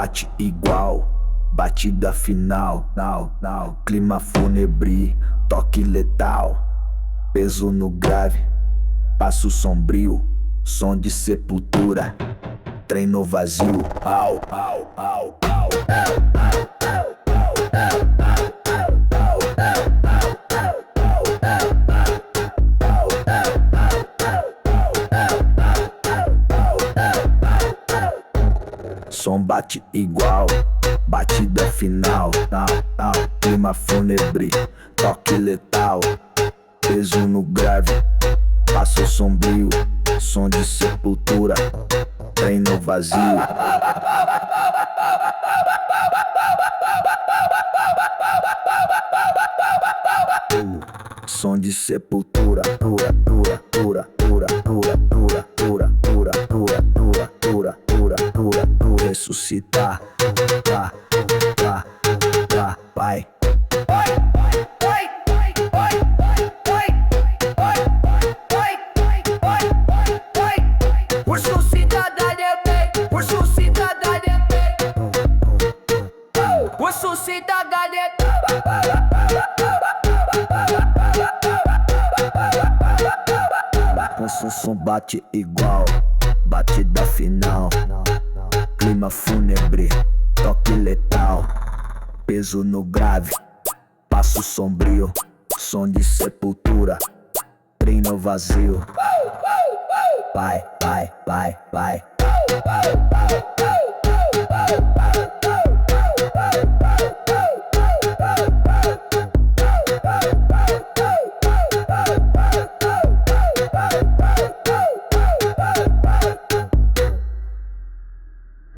bate igual, batida final, clima fúnebre, toque letal, peso no grave, passo sombrio, som de sepultura, treino vazio, au, au, au, au, som bate igual, batida final, clima fúnebre, toque letal, peso no grave, passo sombrio, som de sepultura, treino vazio. Som de sepultura, pura, pura, pura, pura, pura, pura, pura, pura, pura, pura, pura, pura, pura, pura, ressuscitar, tá, tá, tá, vai. O som bate igual, batida final, clima fúnebre, toque letal, peso no grave, passo sombrio, som de sepultura, treino vazio. Vai, vai, vai, vai.